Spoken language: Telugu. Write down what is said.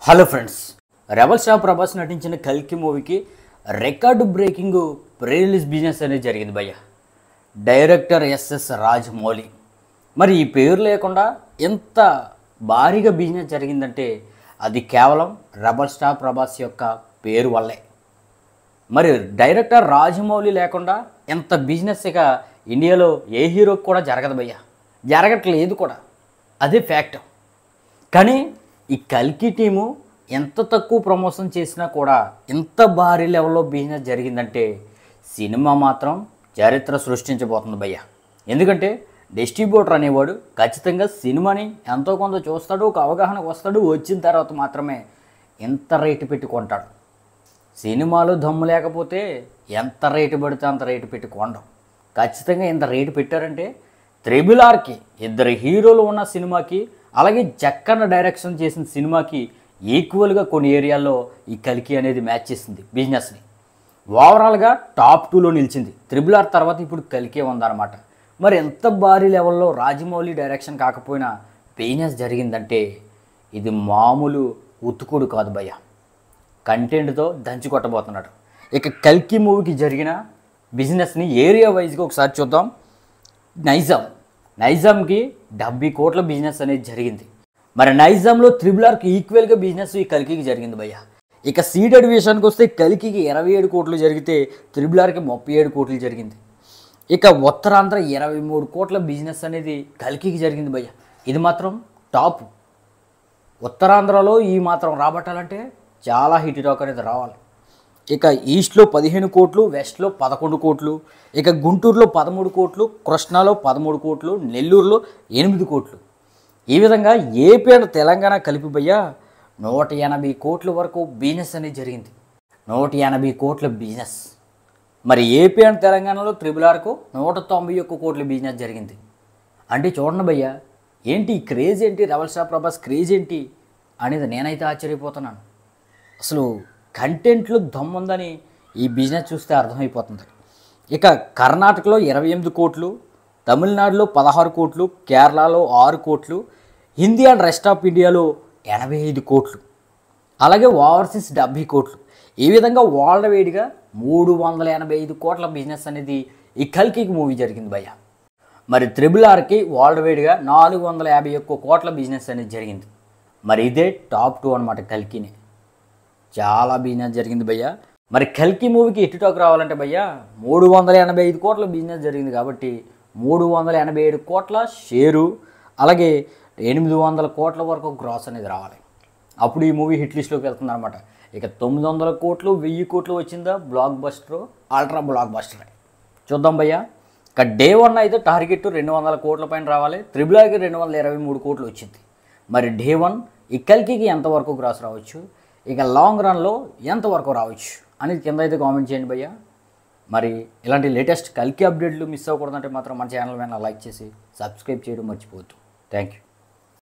Hello friends, rebel star Prabhas నటించిన కల్కి మూవీకి record breaking pre release business అనేది జరిగింది భయ్య. Director SS Rajamouli. మరి ఈ పేరు లేకుండా ఎంత భారీగా బిజినెస్ జరిగిందంటే అది కేవలం రెబల్ స్టార్ ప్రభాస్ యొక్క పేరు వల్లే. మరి డైరెక్టర్ రాజమౌళి లేకుండా ఎంత బిజినెస్ ఇక ఇండియాలో ఏ హీరోకి కూడా జరగదు భయ్య, జరగట్లేదు కూడా, అదే ఫ్యాక్ట్. కానీ ఈ కల్కి టీము ఎంత తక్కువ ప్రమోషన్ చేసినా కూడా ఎంత భారీ లెవెల్లో బిజినెస్ జరిగిందంటే సినిమా మాత్రం చరిత్ర సృష్టించబోతుంది భయ్య. ఎందుకంటే డిస్ట్రిబ్యూటర్ అనేవాడు ఖచ్చితంగా సినిమాని ఎంతో కొంత చూస్తాడు, ఒక అవగాహనకు వస్తాడు, వచ్చిన తర్వాత మాత్రమే ఎంత రేటు పెట్టి కొంటాడు. సినిమాలు దమ్ము లేకపోతే ఎంత రేటు పడితే అంత రేటు పెట్టి కొండం. ఖచ్చితంగా ఇంత రేటు పెట్టారంటే త్రిబుల్ ఆర్కి, ఇద్దరు హీరోలు ఉన్న సినిమాకి, అలాగే జక్కన్న డైరెక్షన్ చేసిన సినిమాకి ఈక్వల్గా కొన్ని ఏరియాల్లో ఈ కల్కి అనేది మ్యాచ్ చేసింది బిజినెస్ని. ఓవరాల్గా టాప్ 2లో నిలిచింది. త్రిబుల్ ఆర్ తర్వాత ఇప్పుడు కల్కి ఉందన్నమాట. మరి ఎంత భారీ లెవెల్లో రాజమౌళి డైరెక్షన్ కాకపోయినా బిజినెస్ జరిగిందంటే ఇది మామూలు ఉతుకుడు కాదు భయ్య. కంటెంట్తో దంచి కొట్టబోతున్నాడు. ఇక కల్కి మూవీకి జరిగిన బిజినెస్ని ఏరియా వైజ్గా ఒకసారి చూద్దాం. నైజాంకి 70 కోట్ల బిజినెస్ అనేది జరిగింది. మరి నైజాంలో త్రిబుల్ ఆర్కి ఈక్వల్గా బిజినెస్ ఈ కల్కికి జరిగింది భయ్య. ఇక సీడెడ్ విషయానికి వస్తే కల్కికి 27 కోట్లు జరిగితే త్రిబుల్ ఆర్కి 37 కోట్లు జరిగింది. ఇక ఉత్తరాంధ్ర 23 కోట్ల బిజినెస్ అనేది కల్కికి జరిగింది భయ్య. ఇది మాత్రం టాప్. ఉత్తరాంధ్రలో ఈ మాత్రం రాబట్టాలంటే చాలా హిట్ టాక్ అనేది రావాలి. ఇక ఈస్ట్లో 15 కోట్లు, వెస్ట్లో 11 కోట్లు, ఇక గుంటూరులో 13 కోట్లు, కృష్ణాలో 13 కోట్లు, నెల్లూరులో 8 కోట్లు. ఈ విధంగా ఏపీ అండ్ తెలంగాణ కలిపి భయ్య 180 కోట్ల వరకు బిజినెస్ అనేది జరిగింది. 180 కోట్ల బిజినెస్. మరి ఏపీ అండ్ తెలంగాణలో త్రిబుల్ ఆర్కు 191 కోట్ల బిజినెస్ జరిగింది. అంటే చూడండి భయ్య, ఏంటి క్రేజ్, ఏంటి రెబల్ స్టార్ ప్రభాస్ క్రేజ్ ఏంటి అనేది నేనైతే ఆశ్చర్యపోతున్నాను. అసలు కంటెంట్లు దమ్ముందని ఈ బిజినెస్ చూస్తే అర్థమైపోతుంది. ఇక కర్ణాటకలో 28 కోట్లు, తమిళనాడులో 16 కోట్లు, కేరళలో 6 కోట్లు, హిందీ అండ్ రెస్ట్ ఆఫ్ ఇండియాలో 85 కోట్లు, అలాగే ఓవర్సీస్ 70 కోట్లు. ఈ విధంగా వరల్డ్ వైడ్గా 385 కోట్ల బిజినెస్ అనేది ఈ కల్కికి మూవీ జరిగింది భయ్య. మరి త్రిబుల్ ఆర్కి వరల్డ్ వైడ్గా 451 కోట్ల బిజినెస్ అనేది జరిగింది. మరి ఇదే టాప్ 2 అనమాట. కల్కిని చాలా బిజినెస్ జరిగింది భయ్య. మరి కల్కి మూవీకి హిట్ టాక్ రావాలంటే భయ్య 385 కోట్ల బిజినెస్ జరిగింది కాబట్టి 387 కోట్ల షేరు, అలాగే 800 కోట్ల వరకు గ్రాస్ అనేది రావాలి. అప్పుడు ఈ మూవీ హిట్ లిస్ట్లోకి వెళ్తుంది అనమాట. ఇక 900 కోట్లు, 1000 కోట్లు వచ్చిందా block buster, ultra block buster చూద్దాం భయ్య. ఇక డే 1 అయితే టార్గెట్ 200 కోట్ల పైన రావాలి. త్రిబుల్ ఆర్కి 223 కోట్లు వచ్చింది. మరి డే 1 ఈ కల్కికి ఎంతవరకు గ్రాస్ రావచ్చు, ఇక లాంగ్ రన్లో ఎంతవరకు రావచ్చు అనేది కింద అయితే కామెంట్ చేయండి భయ్య. మరి ఇలాంటి లేటెస్ట్ కల్కి అప్డేట్లు మిస్ అవ్వకూడదంటే మాత్రం మన ఛానల్ మీద లైక్ చేసి సబ్స్క్రైబ్ చేయడం మర్చిపోవద్దు. Thank you.